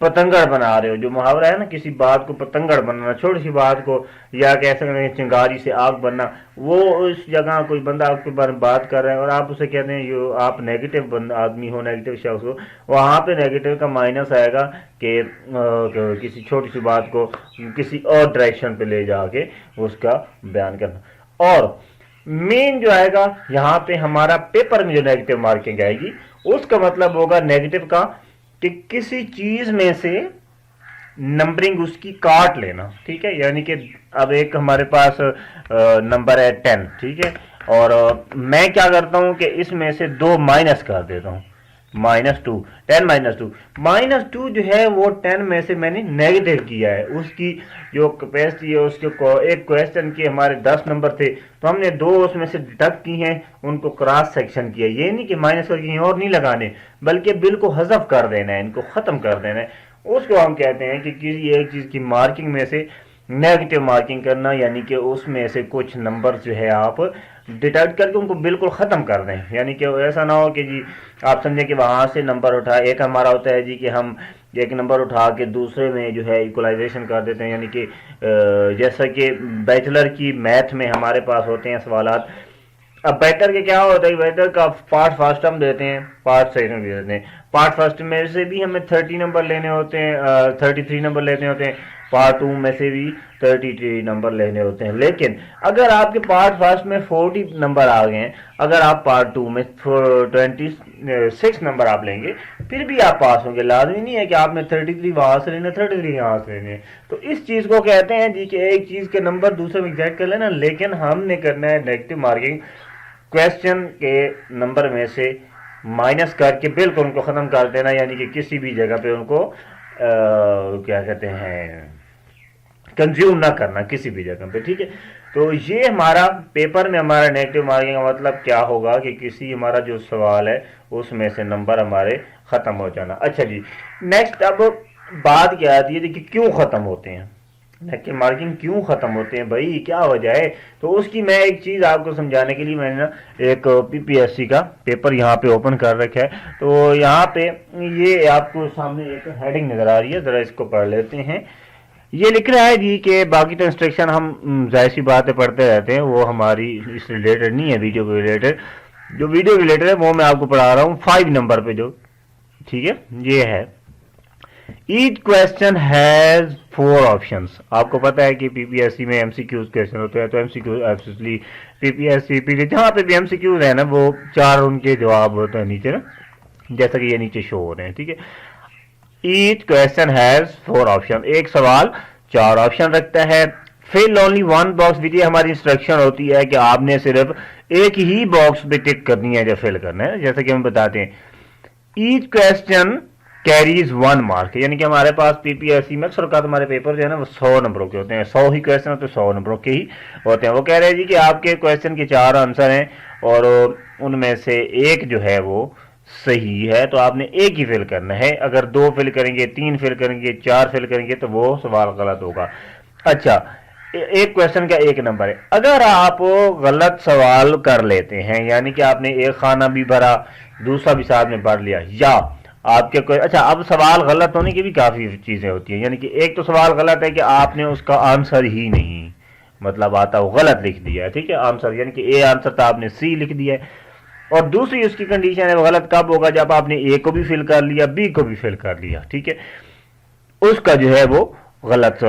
پتنگڑ بنا رہے ہو، جو محاورہ ہے نا کسی بات کو پتنگڑ بنانا، چھوٹی سی بات کو، یا کہہ سکتے ہیں چنگاری سے آگ بننا، وہ اس جگہ کوئی بندہ آپ کے بارے میں بات کر رہا ہے اور آپ اسے کہتے ہیں جو آپ نیگیٹو آدمی ہو، نیگیٹو شخص ہو، وہاں پہ نیگیٹو کا مائنس آئے گا کہ کسی چھوٹی سی بات کو کسی اور ڈائریکشن پہ لے جا کے اس کا بیان کرنا۔ اور مین جو آئے گا یہاں پہ ہمارا پیپر میں جو نیگیٹو مارکنگ آئے گی اس کا مطلب ہوگا نیگیٹو کا کہ کسی چیز میں سے نمبرنگ اس کی کاٹ لینا، ٹھیک ہے، یعنی کہ اب ایک ہمارے پاس نمبر ہے 10، ٹھیک ہے، اور میں کیا کرتا ہوں کہ اس میں سے 2 مائنس کر دیتا ہوں، -2، 10 - 2 جو ہے وہ 10 میں سے میں نے نیگیٹو کیا ہے، اس کی جو کیپیسٹی ہے، اس کے ایک کویسچن کے ہمارے 10 نمبر تھے تو ہم نے 2 اس میں سے ڈڈکٹ کی ہیں، ان کو کراس سیکشن کیا، یہ نہیں کہ مائنس کر کہیں اور نہیں لگانے، بلکہ بل کو حذف کر دینا ہے، ان کو ختم کر دینا ہے، اس کو ہم کہتے ہیں کہ کسی ایک چیز کی مارکنگ میں سے نیگیٹو مارکنگ کرنا، یعنی کہ اس میں سے کچھ نمبر جو ہے آپ ڈیٹیکٹ کر کے ان کو بالکل ختم کر دیں، یعنی کہ ایسا نہ ہو کہ جی آپ سمجھیں کہ وہاں سے نمبر اٹھا، ایک ہمارا ہوتا ہے جی کہ ہم ایک نمبر اٹھا کے دوسرے میں جو ہے ایکولائزیشن کر دیتے ہیں، یعنی کہ جیسا کہ بیچلر کی میتھ میں ہمارے پاس ہوتے ہیں سوالات، اب بیٹر کے کیا ہوتا ہے، بیٹر کا پارٹ فرسٹ ہم دیتے ہیں، پارٹ سیکنڈ بھی دیتے ہیں، پارٹ فرسٹ میں سے بھی ہمیں 30 نمبر لینے ہوتے ہیں، 33 نمبر لینے ہوتے ہیں، پارٹ 2 میں سے بھی 33 نمبر لینے ہوتے ہیں، لیکن اگر آپ کے پارٹ فرسٹ میں 40 نمبر آ گئے ہیں، اگر آپ پارٹ 2 میں 26 نمبر آپ لیں گے پھر بھی آپ پاس ہوں گے، لازمی نہیں ہے کہ آپ نے 33 وہاں سے لینا 33 یہاں سے لینے، تو اس چیز کو کہتے ہیں جی کہ ایک چیز کے نمبر دوسرے میں ایگزیکٹ کر لینا، لیکن ہم نے کرنا ہے نیگیٹو مارکنگ، کویسچن کے نمبر میں سے مائنس کر کے بالکل ان کو ختم کر دینا، یعنی کہ کسی بھی جگہ پہ ان کو کیا کہتے ہیں کنزیوم نہ کرنا کسی بھی جگہ پہ، ٹھیک ہے۔ تو یہ ہمارا پیپر میں ہمارا نیگیٹو مارکنگ کا مطلب کیا ہوگا کہ کسی ہمارا جو سوال ہے اس میں سے نمبر ہمارے ختم ہو جانا۔ اچھا جی، نیکسٹ اب بات کیا آتی ہے کہ کیوں ختم ہوتے ہیں، نیگیٹو مارکنگ کیوں ختم ہوتے ہیں بھائی، کیا وجہ ہے؟ تو اس کی میں ایک چیز آپ کو سمجھانے کے لیے میں نے ایک PPSC کا پیپر یہاں پہ اوپن کر رکھا ہے، تو یہاں پہ یہ آپ کو سامنے ایک ہیڈنگ نظر آ رہی ہے، ذرا اس کو پڑھ لیتے ہیں۔ یہ لکھ رہا ہے جی کہ باقی تو انسٹرکشن ہم ظاہر سی باتیں پڑھتے رہتے ہیں، وہ ہماری اس ریلیٹڈ نہیں ہے، ویڈیو کے ریلیٹڈ، جو ویڈیو ریلیٹڈ ہے وہ میں آپ کو پڑھا رہا ہوں 5 نمبر پہ جو، ٹھیک ہے، یہ ہے ایچ کویسچن ہیز 4 آپشنز۔ آپ کو پتا ہے کہ PPSC میں MCQs کویسچن ہوتے ہیں، تو MCQ ایبسلیٹلی PPSC جہاں پہ بھی MCQs ہے نا وہ 4 ان کے جواب ہوتے ہیں نیچے نا، جیسا کہ یہ نیچے شو ہو رہے ہیں، ٹھیک ہے۔ ایچ کویسچن ہیز 4 آپشن، ایک سوال 4 آپشن رکھتا ہے، فل اونلی 1 باکس، یہ ہماری انسٹرکشن ہوتی ہے کہ آپ نے صرف ایک ہی باکس پہ ٹک کرنی ہے جب فل کرنا ہے، جیسا کہ ہم بتاتے ہیں۔ ایچ کویسچن کیریز 1 مارک، یعنی کہ ہمارے پاس PPSC میں اکثر اوقات ہمارے پیپر جو ہے نا وہ 100 نمبروں کے ہوتے ہیں، 100 ہی کویسچن ہوتے ہیں، 100 نمبروں کے ہی ہوتے ہیں۔ وہ کہہ رہے ہیں جی کہ آپ کے کویسچن کے 4 آنسر ہیں اور ان میں سے ایک جو ہے وہ صحیح ہے، تو آپ نے ایک ہی فل کرنا ہے، اگر 2 فل کریں گے، 3 فل کریں گے، 4 فل کریں گے تو وہ سوال غلط ہوگا۔ اچھا، ایک کویسچن کا 1 نمبر ہے، اگر آپ غلط سوال کر لیتے ہیں، یعنی کہ آپ نے ایک خانہ بھی بھرا دوسرا بھی ساتھ میں بھر لیا، یا آپ کے کوئی، اچھا اب سوال غلط ہونے کی بھی کافی چیزیں ہوتی ہیں، یعنی کہ ایک تو سوال غلط ہے کہ آپ نے اس کا آنسر ہی نہیں مطلب آتا وہ غلط لکھ دیا ہے، ٹھیک ہے، آنسر یعنی کہ A آنسر تھا آپ نے C لکھ دیا ہے، اور دوسری اس کی کنڈیشن ہے وہ غلط کب ہوگا جب آپ نے A کو بھی فل کر لیا B کو بھی فل کر لیا، ٹھیک ہے، اس کا جو ہے وہ غلط۔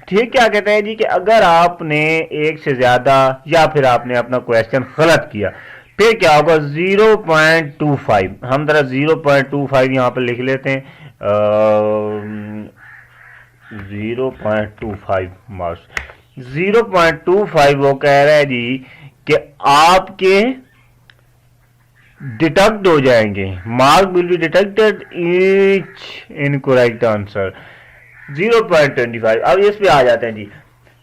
ٹھیک، کیا کہتے ہیں جی کہ اگر آپ نے ایک سے زیادہ یا پھر آپ نے اپنا کویسچن غلط کیا پھر کیا ہوگا 0.25، ہم ذرا 0.25 یہاں پہ لکھ لیتے ہیں، 0.25 مارکس، 0.25 وہ کہہ رہا ہے جی کہ آپ کے ڈیٹیکٹ ہو جائیں گے، mark will be detected each incorrect answer 0.25۔ اب اس پہ آ جاتے ہیں جی،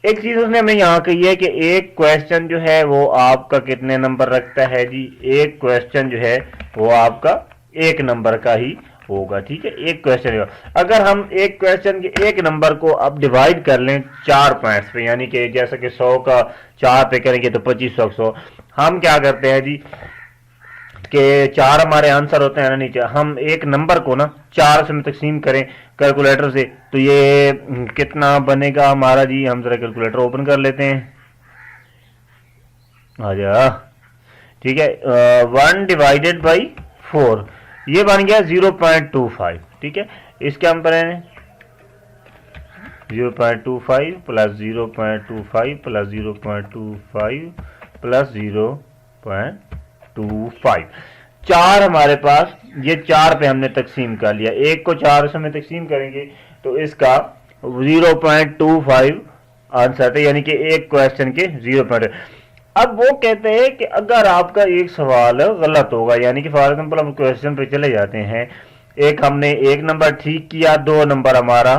ایک چیز اس نے ہمیں یہاں کہی ہے کہ ایک کویسچن جو ہے وہ آپ کا کتنے نمبر رکھتا ہے جی، ایک کویسچن جو ہے وہ آپ کا 1 نمبر کا ہی ہوگا، ٹھیک ہے، ایک کویسچن۔ اگر ہم ایک کویسچن کے 1 نمبر کو اب ڈیوائڈ کر لیں 4 پوائنٹس پہ، یعنی کہ جیسا کہ 100 کا 4 پہ کریں گے تو 25 100، ہم کیا کرتے ہیں جی کہ 4 ہمارے آنسر ہوتے ہیں نا نیچے، ہم ایک نمبر کو نا 4 سے تقسیم کریں کیلکولیٹر سے، تو یہ کتنا بنے گا ہمارا جی؟ ہم ذرا کیلکولیٹر اوپن کر لیتے ہیں، آ جا، ٹھیک ہے، 1 ڈیوائڈیڈ بائی 4 یہ بن گیا 0.25، ٹھیک ہے، اس کے ہم کریں 0.25 پلس 0.25 پلس 0.25 پلس 0.25، 4 ہمارے پاس، یہ 4 پہ ہم نے تقسیم کر لیا، ایک کو 4 سے ہم تقسیم کریں گے تو اس کا 0.25 آنسر ہے، یعنی کہ ایک کویسچن کے 0. اب وہ کہتے ہیں کہ اگر آپ کا ایک سوال غلط ہوگا، یعنی کہ فار ایگزامپل ہم کویسچن پہ چلے جاتے ہیں، ایک ہم نے 1 نمبر ٹھیک کیا، 2 نمبر ہمارا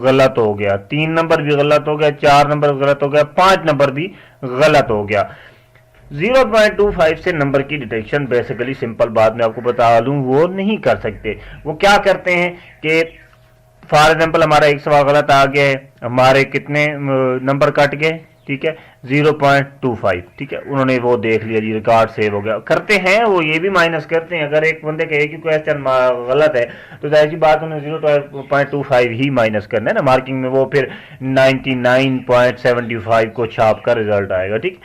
غلط ہو گیا، 3 نمبر بھی غلط ہو گیا، 4 نمبر غلط ہو گیا، 5 نمبر بھی غلط ہو گیا، 0.25 سے نمبر کی ڈیٹیکشن بیسیکلی سمپل بات میں آپ کو بتا دوں وہ نہیں کر سکتے۔ وہ کیا کرتے ہیں کہ فار ایگزامپل ہمارا ایک سوال غلط آ گیا ہے، ہمارے کتنے نمبر کٹ گئے، ٹھیک ہے 0.25، ٹھیک ہے، انہوں نے وہ دیکھ لیا جی، ریکارڈ سیو ہو گیا، کرتے ہیں وہ یہ بھی مائنس کرتے ہیں، اگر ایک بندے کا ایک ہی کویسچن غلط ہے تو ظاہر سی بات انہوں نے 0.25 ہی مائنس کرنا ہے نا مارکنگ میں، وہ پھر 99.75 کو چھاپ کر ریزلٹ آئے گا، ٹھیک۔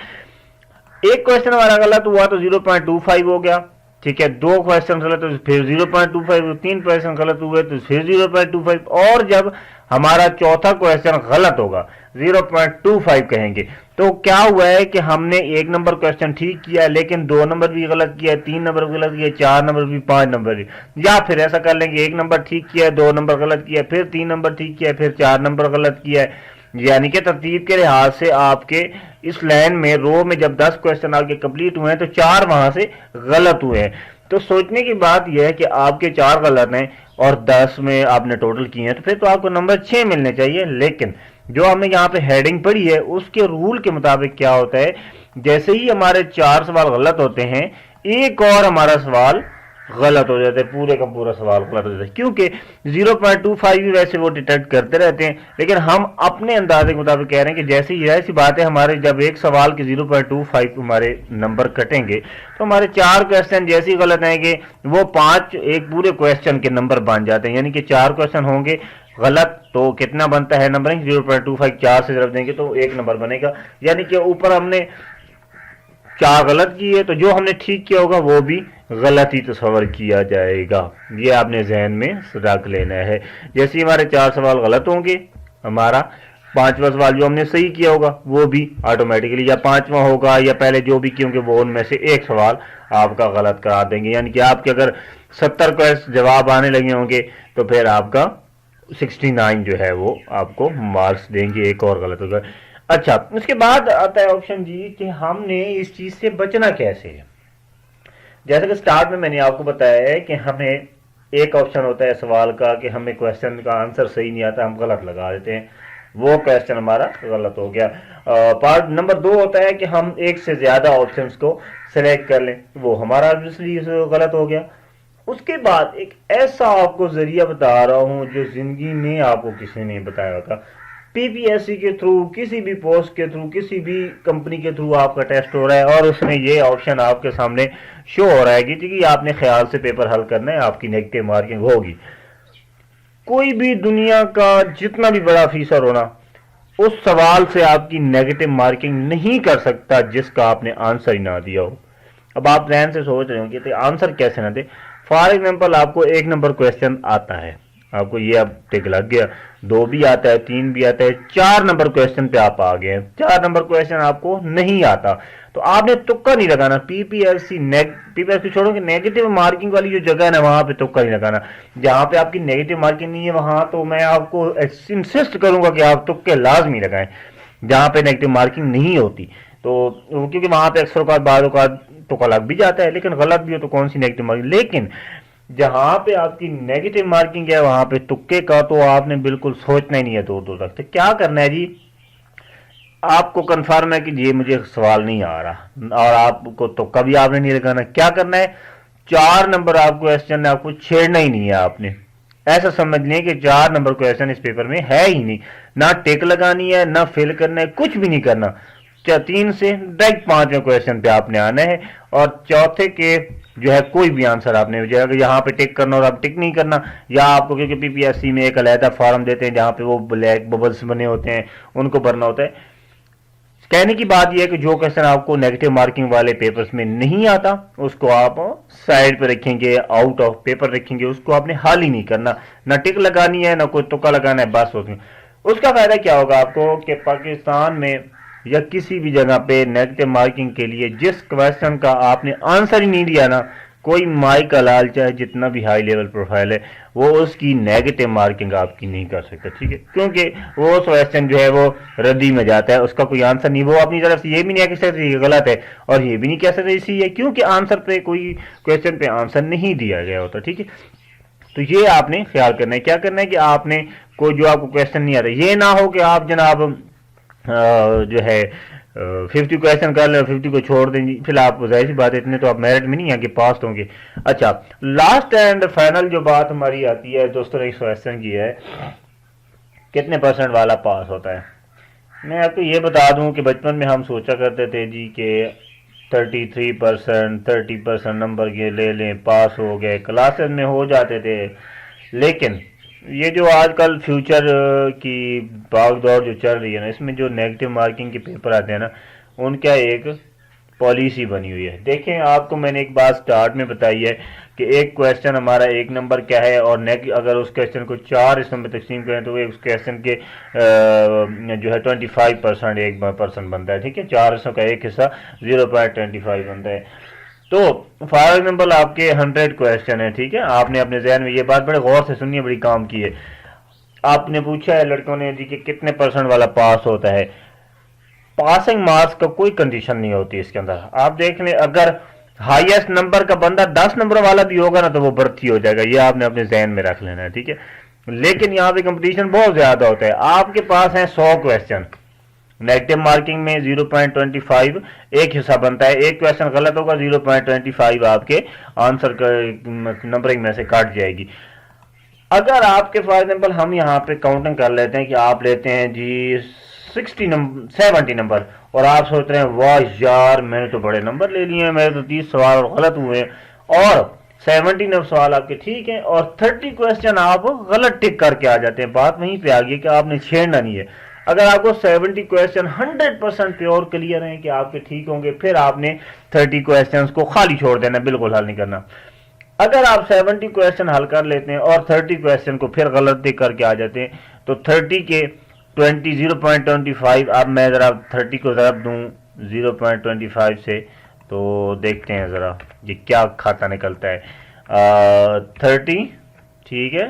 ایک کویسچن ہمارا غلط ہوا تو 0.25 ہو گیا، ٹھیک ہے، 2 کویسچن غلط ہوئے پھر 0.25، 3 کویسچن غلط ہوئے تو پھر 0.25، اور جب ہمارا چوتھا کویسچن غلط ہوگا 0.25 کہیں گے، تو کیا ہوا ہے کہ ہم نے 1 نمبر کویسچن ٹھیک کیا لیکن 2 نمبر بھی غلط کیا، 3 نمبر بھی غلط کیا، 4 نمبر بھی، 5 نمبر بھی، یا پھر ایسا کر لیں گے 1 نمبر ٹھیک کیا، 2 نمبر غلط کیا، پھر 3 نمبر ٹھیک کیا، پھر 4 نمبر غلط کیا ہے، یعنی کہ ترتیب کے لحاظ سے آپ کے اس لائن میں رو میں جب 10 کویسچن آپ کے کمپلیٹ ہوئے ہیں تو 4 وہاں سے غلط ہوئے ہیں۔ تو سوچنے کی بات یہ ہے کہ آپ کے 4 غلط ہیں اور 10 میں آپ نے ٹوٹل کیے ہیں، تو پھر تو آپ کو نمبر 6 ملنے چاہیے، لیکن جو ہم نے یہاں پہ ہیڈنگ پڑھی ہے اس کے رول کے مطابق کیا ہوتا ہے، جیسے ہی ہمارے 4 سوال غلط ہوتے ہیں ایک اور ہمارا سوال غلط ہو جاتا ہے، پورے کا پورا سوال غلط ہو جاتا ہے، کیونکہ 0.25 بھی ویسے وہ ڈیٹیکٹ کرتے رہتے ہیں، لیکن ہم اپنے اندازے کے مطابق کہہ رہے ہیں کہ جیسے ہی ایسی بات ہے ہمارے جب ایک سوال کے 0.25 ہمارے نمبر کٹیں گے تو ہمارے 4 کویسچن جیسے ہی غلط آئیں گے وہ 5 ایک پورے کویسچن کے نمبر بن جاتے ہیں، یعنی کہ 4 کویسچن ہوں گے غلط تو کتنا بنتا ہے نمبر، 0.25 4 سے ضرب دیں گے تو 1 نمبر بنے گا، یعنی کہ اوپر ہم نے 4 غلط کی ہے تو جو ہم نے ٹھیک کیا ہوگا وہ بھی غلط ہی تصور کیا جائے گا، یہ آپ نے ذہن میں رکھ لینا ہے۔ جیسے ہمارے 4 سوال غلط ہوں گے ہمارا 5واں سوال جو ہم نے صحیح کیا ہوگا وہ بھی آٹومیٹکلی یا 5واں ہوگا یا پہلے جو بھی کیے ہوں گے وہ ان میں سے ایک سوال آپ کا غلط کرا دیں گے، یعنی کہ آپ کے اگر 70 کو جواب آنے لگے ہوں گے تو پھر آپ کا 69 جو ہے وہ آپ کو مارکس دیں گے، ایک اور غلط ہوگا۔ اچھا، اس کے بعد آتا ہے آپشن جی کہ ہم نے اس چیز سے بچنا کیسے ہے۔ جیسا کہ سٹارٹ میں نے آپ کو بتایا ہے کہ ہمیں ایک آپشن ہوتا ہے سوال کا کہ ہمیں کویسچن کا آنسر صحیح نہیں آتا، ہم غلط لگا دیتے ہیں، وہ کویسچن ہمارا غلط ہو گیا۔ پارٹ نمبر 2 ہوتا ہے کہ ہم ایک سے زیادہ آپشنز کو سلیکٹ کر لیں، وہ ہمارا obviously غلط ہو گیا۔ اس کے بعد ایک ایسا آپ کو ذریعہ بتا رہا ہوں جو زندگی میں آپ کو کسی نے بتایا ہوتا، پی پی ایس سی کے تھرو، کسی بھی پوسٹ کے تھرو، کسی بھی کمپنی کے تھرو آپ کا ٹیسٹ ہو رہا ہے اور اس میں یہ آپشن آپ کے سامنے شو ہو رہا ہے کہ آپ نے خیال سے پیپر حل کرنا ہے، آپ کی نیگیٹو مارکنگ ہوگی۔ کوئی بھی دنیا کا جتنا بھی بڑا آفیسر ہونا اس سوال سے آپ کی نیگیٹو مارکنگ نہیں کر سکتا جس کا آپ نے آنسر ہی نہ دیا ہو۔ اب آپ ذہن سے سوچ رہے ہوں کہ آنسر کیسے نہ دے۔ فار ایگزامپل آپ کو 1 نمبر کویسچن آتا ہے، آپ کو یہ اب ٹک لگ گیا، 2 بھی آتا ہے، 3 بھی آتا ہے، 4 نمبر کویسچن پہ آپ آ گئے ہیں، 4 نمبر کویسچن آپ کو نہیں آتا تو آپ نے تکا نہیں لگانا، پی پی ایس سی چھوڑو کہ نیگیٹو مارکنگ والی جو جگہ ہے نا وہاں پہ تکا نہیں لگانا، جہاں پہ آپ کی نیگیٹو مارکنگ نہیں ہے وہاں تو میں آپ کو انسسٹ کروں گا کہ آپ تکے لازمی لگائیں، جہاں پہ نیگیٹو مارکنگ نہیں ہوتی تو کیونکہ وہاں پہ اکثر اوقات بعض اوقات تکا لگ بھی جاتا ہے لیکن غلط بھی ہو تو کون سی نیگیٹو مارکنگ، لیکن جہاں پہ آپ کی نیگیٹو مارکنگ ہے وہاں پہ تکے کا تو آپ نے بالکل سوچنا ہی نہیں ہے دور دور تک۔ تو کیا کرنا ہے جی، آپ کو کنفرم ہے کہ یہ مجھے سوال نہیں آ رہا اور آپ کو تکا بھی آپ نے نہیں لگانا، کیا کرنا ہے 4 نمبر آپ کویسچن آپ کو چھیڑنا ہی نہیں ہے، آپ نے ایسا سمجھ لیں کہ 4 نمبر کویسچن اس پیپر میں ہے ہی نہیں، نہ ٹک لگانی ہے، نہ فل کرنا ہے، کچھ بھی نہیں کرنا، 3 سے ڈائریکٹ 5ویں کویشچن پہ آپ نے آنا ہے، اور چوتھے کے جو ہے کوئی بھی آنسر آپ نے جو ہے یہاں پہ ٹک کرنا اور آپ ٹک نہیں کرنا، یا آپ کو کیونکہ پی پی ایس سی میں ایک علیحدہ فارم دیتے ہیں جہاں پہ وہ بلیک ببلس بنے ہوتے ہیں، ان کو بھرنا ہوتا ہے۔ کہنے کی بات یہ ہے کہ جو کویشچن آپ کو نیگیٹو مارکنگ والے پیپرز میں نہیں آتا اس کو آپ سائڈ پہ رکھیں گے، آؤٹ آف پیپر رکھیں گے، اس کو آپ نے حل ہی نہیں کرنا، نہ ٹک لگانی ہے نہ کوئی تکا لگانا ہے، بس اس کا فائدہ کیا ہوگا آپ کو کہ پاکستان میں یا کسی بھی جگہ پہ نیگیٹو مارکنگ کے لیے جس کویشچن کا آپ نے آنسر ہی نہیں دیا نا، کوئی مائی کا لال چاہے جتنا بھی ہائی لیول پروفائل ہے وہ اس کی نیگیٹو مارکنگ آپ کی نہیں کر سکتا، ٹھیک ہے، کیونکہ وہ کویشچن جو ہے وہ ردی میں جاتا ہے، اس کا کوئی آنسر نہیں، وہ اپنی طرف سے یہ بھی نہیں کہہ سکتے یہ غلط ہے اور یہ بھی نہیں کہہ سکتے اسی ہے، کیونکہ آنسر پہ کوئی کویشچن پہ آنسر نہیں دیا گیا ہوتا، ٹھیک ہے۔ تو یہ آپ نے خیال کرنا ہے، کیا کرنا ہے کہ آپ نے کوئی جو آپ کو کویشچن نہیں آ رہا، یہ نہ ہو کہ آپ جناب جو ہے 50 کویشچن کر لیں 50 کو چھوڑ دیں جی، پھر آپ ظاہر سی بات ہے اتنے تو آپ میرٹ میں نہیں ہیں کہ پاس ہوں گے۔ اچھا، لاسٹ اینڈ فائنل جو بات ہماری آتی ہے دوستوں نے اس کویشچن کی ہے کتنے پرسنٹ والا پاس ہوتا ہے۔ میں آپ کو یہ بتا دوں کہ بچپن میں ہم سوچا کرتے تھے جی کہ 33% 30% نمبر کے لے لیں پاس ہو گئے، کلاسز میں ہو جاتے تھے، لیکن یہ جو آج کل فیوچر کی بھاگ دوڑ جو چل رہی ہے نا، اس میں جو نیگیٹو مارکنگ کے پیپر آتے ہیں نا، ان کا ایک پالیسی بنی ہوئی ہے۔ دیکھیں آپ کو میں نے ایک بات سٹارٹ میں بتائی ہے کہ ایک کویشچن ہمارا 1 نمبر کیا ہے، اور اگر اس کویشچن کو 4 حصوں میں تقسیم کریں تو اس کویشچن کے جو ہے 25% 1% بنتا ہے، ٹھیک ہے، 4 حصوں کا ایک حصہ 0.25 بنتا ہے۔ تو فار ایگزامپل آپ کے 100 کویشچن ہیں، ٹھیک ہے، آپ نے اپنے ذہن میں یہ بات بڑے غور سے سنی ہے، بڑی کام کی ہے، آپ نے پوچھا ہے لڑکوں نے جی کہ کتنے پرسنٹ والا پاس ہوتا ہے۔ پاسنگ مارکس کا کوئی کنڈیشن نہیں ہوتی اس کے اندر، آپ دیکھ لیں اگر ہائیسٹ نمبر کا بندہ 10 نمبر والا بھی ہوگا نا تو وہ برتی ہو جائے گا، یہ آپ نے اپنے ذہن میں رکھ لینا ہے، ٹھیک ہے، لیکن یہاں پہ کمپٹیشن بہت زیادہ ہوتا ہے۔ آپ کے پاس ہیں 100 کویشچن، نیگیٹو مارکنگ میں 0.25 ایک حصہ بنتا ہے، ایک کویشچن غلط ہوگا 0.25 آپ کے آنسر نمبرنگ میں سے کاٹ جائے گی۔ اگر آپ کے فار ایگزامپل ہم یہاں پہ کاؤنٹنگ کر لیتے ہیں کہ آپ لیتے ہیں جی 70 نمبر، اور آپ سوچ رہے ہیں واہ یار میں نے تو بڑے نمبر لے لیے ہیں، میرے تو 30 سوال غلط ہوئے ہیں، اور 70 سوال آپ کے ٹھیک ہیں اور 30 کویشچن آپ غلط ٹک کر کے آ جاتے ہیں، بات وہیں پہ آ گئی کہ آپ نے چھیڑنا نہیں ہے۔ اگر آپ کو 70 کویشچن 100% پیور کلیئر ہیں کہ آپ کے ٹھیک ہوں گے، پھر آپ نے 30 کویشچنز کو خالی چھوڑ دینا، بالکل حل نہیں کرنا۔ اگر آپ 70 کویشچن حل کر لیتے ہیں اور 30 کویشچن کو پھر غلط ٹک کر کے آ جاتے ہیں تو 30 کے 0.25، اب میں ذرا 30 کو ضرب دوں 0.25 سے تو دیکھتے ہیں ذرا یہ کیا کھاتا نکلتا ہے۔ 30 ٹھیک ہے،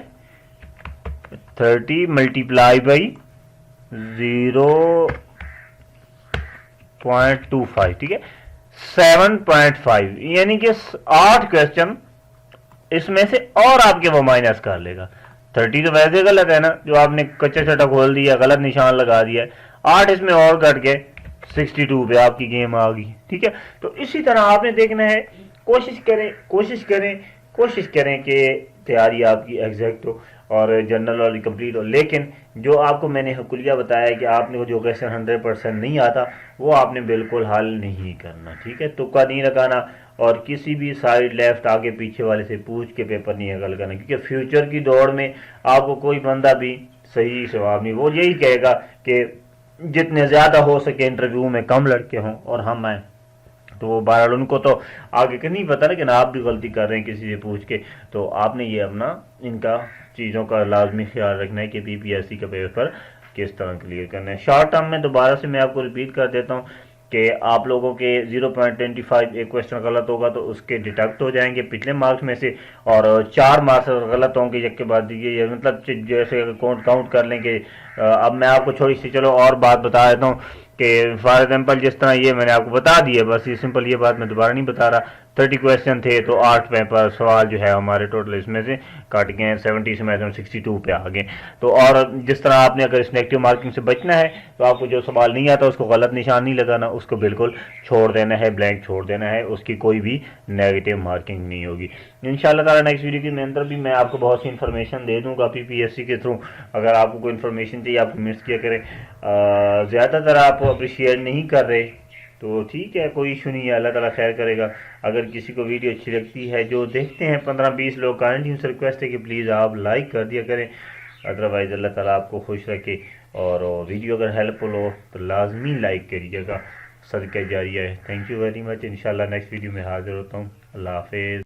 30 ملٹیپلائی بائی 0.25 ٹھیک ہے، 7.5، یعنی کہ 8 کویشچن اس میں سے اور آپ کے وہ مائنس کر لے گا۔ 30 تو ویسے غلط ہے نا، جو آپ نے کچا چٹا کھول دیا، غلط نشان لگا دیا ہے، 8 اس میں اور کٹ کے 62 پہ آپ کی گیم آ گئی، ٹھیک ہے۔ تو اسی طرح آپ نے دیکھنا ہے، کوشش کریں کہ تیاری آپ کی ایگزیکٹ ہو اور جنرل والی کمپلیٹ ہو، لیکن جو آپ کو میں نے حکلیہ بتایا کہ آپ نے جو کویشچن 100% نہیں آتا وہ آپ نے بالکل حل نہیں کرنا، ٹھیک ہے، تکا نہیں لگانا، اور کسی بھی سائڈ لیفٹ آگے پیچھے والے سے پوچھ کے پیپر نہیں حل کرنا، کیونکہ فیوچر کی دوڑ میں آپ کو کوئی بندہ بھی صحیح جواب نہیں، وہ یہی کہے گا کہ جتنے زیادہ ہو سکے انٹرویو میں کم لڑکے ہوں اور ہم آئیں، تو بہرحال ان کو تو آگے کا نہیں پتا، لیکن آپ بھی غلطی کر رہے ہیں کسی سے پوچھ کے، تو آپ نے یہ اپنا ان کا چیزوں کا لازمی خیال رکھنا ہے کہ پی پی ایس سی کا پیپر کس طرح کلیئر کرنا ہے۔ شارٹ ٹرم میں دوبارہ سے میں آپ کو ریپیٹ کر دیتا ہوں کہ آپ لوگوں کے 0.25 ایک کویشچن غلط ہوگا تو اس کے ڈیڈکٹ ہو جائیں گے پچھلے مارکس میں سے، اور 4 مارکس غلط ہوں گے یک کے بعد دیجیے، مطلب جیسے کاؤنٹ کر لیں کہ اب میں آپ کو تھوڑی سی چلو اور بات بتا دیتا ہوں کہ فار ایگزامپل جس طرح یہ میں نے آپ کو بتا دی ہے، بس یہ سمپل یہ بات میں دوبارہ نہیں بتا رہا، 30 کویشچن تھے تو 8 پیپر سوال جو ہے ہمارے ٹوٹل اس میں سے کٹ گئے ہیں، 70 سے میں 62 پہ آ گئے۔ تو اور جس طرح آپ نے اگر اس نیگیٹو مارکنگ سے بچنا ہے تو آپ کو جو سوال نہیں آتا اس کو غلط نشان نہیں لگانا، اس کو بالکل چھوڑ دینا ہے، بلینک چھوڑ دینا ہے، اس کی کوئی بھی نیگیٹو مارکنگ نہیں ہوگی۔ انشاءاللہ تعالیٰ نیکسٹ ویڈیو کے اندر بھی میں آپ کو بہت سی انفارمیشن دے دوں گا پی پی ایس سی کے تھرو، اگر آپ کو کوئی انفارمیشن کنسٹنٹلی آپ کمنٹس کیا کریں. زیادہ تر آپ اپریشیٹ نہیں کر رہے تو ٹھیک ہے، کوئی ایشو نہیں ہے، اللہ تعالیٰ خیر کرے گا. اگر کسی کو ویڈیو اچھی لگتی ہے، جو دیکھتے ہیں 15-20 لوگ، کائنڈلی ان سے ریکویسٹ ہے کہ پلیز آپ لائک کر دیا کریں. ادروائز اللہ تعالیٰ آپ کو خوش رکھے. اور ویڈیو اگر ہیلپ فل ہو تو لازمی لائک کریے گا، صدقہ جاریہ ہے. Thank you very much. انشاءاللہ نیکسٹ ویڈیو میں حاضر ہوتا ہوں. اللہ حافظ.